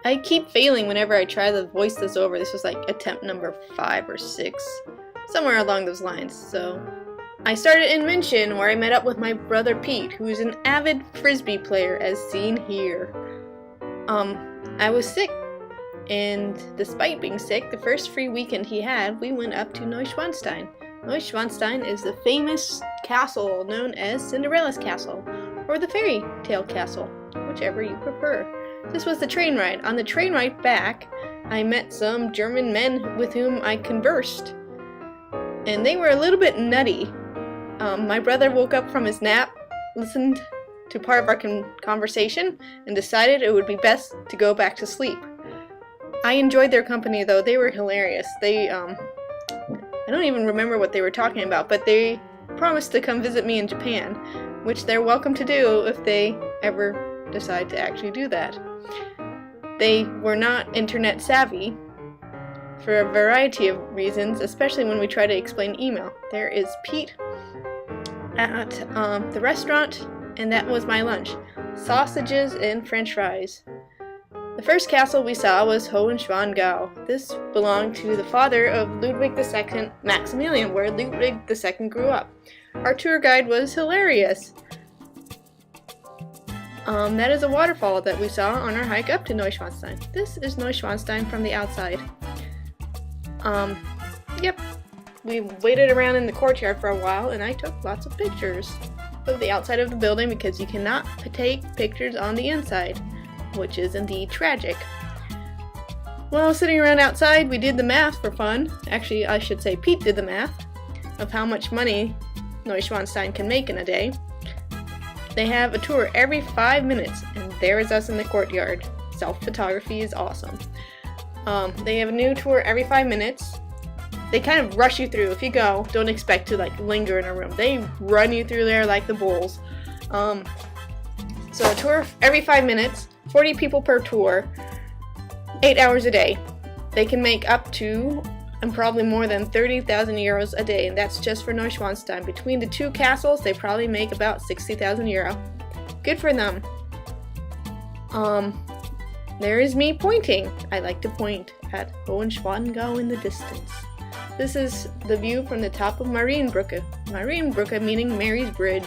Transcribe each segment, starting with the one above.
I keep failing whenever I try to voice this over. This was like attempt number 5 or 6, somewhere along those lines. So I started in München, where I met up with my brother Pete, who is an avid frisbee player, as seen here. I was sick, and despite being sick, the first free weekend he had, we went up to Neu Schwanstein. Neu Schwanstein is the famous castle known as Cinderella's Castle, or the Fairy Tale Castle, whichever you prefer. This was the train ride. On the train ride back, I met some German men with whom I conversed, and they were a little bit nutty. My brother woke up from his nap, listened to part of our conversation, and decided it would be best to go back to sleep. I enjoyed their company, though. They were hilarious. I don't even remember what they were talking about, but they promised to come visit me in Japan, which they're welcome to do if they ever decide to actually do that. They were not internet savvy for a variety of reasons, especially when we try to explain email. There is Pete at the restaurant, and that was my lunch. Sausages and french fries. The first castle we saw was Hohenschwangau. This belonged to the father of Ludwig II, Maximilian, where Ludwig II grew up. Our tour guide was hilarious. That is a waterfall that we saw on our hike up to Neu Schwanstein. This is Neu Schwanstein from the outside. Yep. We waited around in the courtyard for a while, and I took lots of pictures of the outside of the building because you cannot take pictures on the inside, which is indeed tragic. While sitting around outside, we did the math for fun. Actually, I should say Pete did the math of how much money Neu Schwanstein can make in a day. They have a tour every 5 minutes, and there is us in the courtyard. Self-photography is awesome. They have a new tour every 5 minutes. They kind of rush you through. If you go, don't expect to linger in a room. They run you through there like the bulls. So a tour every 5 minutes, 40 people per tour, 8 hours a day. They can make up to, and probably more than 30,000 euros a day, and that's just for Neu Schwanstein. Between the two castles, they probably make about 60,000 euro. Good for them. There is me pointing. I like to point at Hohenschwangau in the distance. This is the view from the top of Marienbrücke. Marienbrücke meaning Mary's Bridge.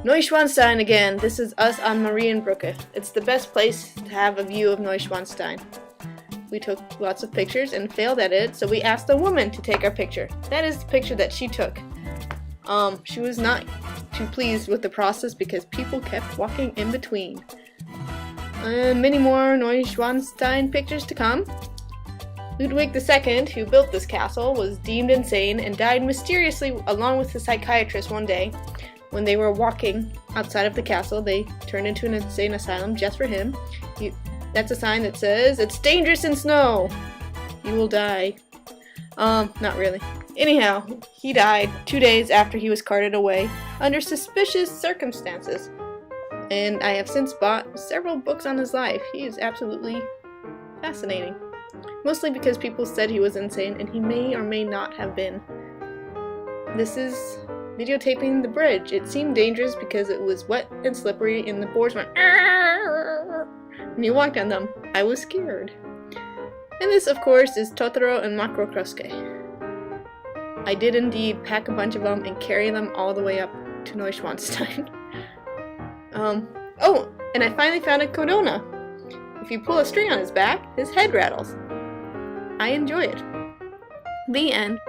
Neu Schwanstein again. This is us on Marienbrücke. It's the best place to have a view of Neu Schwanstein. We took lots of pictures and failed at it, so we asked a woman to take our picture. That is the picture that she took. She was not too pleased with the process because people kept walking in between. Many more Neu Schwanstein pictures to come. Ludwig II, who built this castle, was deemed insane and died mysteriously along with the psychiatrist one day. When they were walking outside of the castle, they turned into an insane asylum just for him. That's a sign that says, "It's dangerous in snow. You will die." Not really. Anyhow, he died 2 days after he was carted away under suspicious circumstances. And I have since bought several books on his life. He is absolutely fascinating. Mostly because people said he was insane, and he may or may not have been. This is videotaping the bridge. It seemed dangerous because it was wet and slippery, and the boards went when you walked on them. I was scared. And this, of course, is Totoro and Makrokroske. I did indeed pack a bunch of them and carry them all the way up to Neu Schwanstein. Oh, and I finally found a Kodona. If you pull a string on his back, his head rattles. I enjoy it. The end.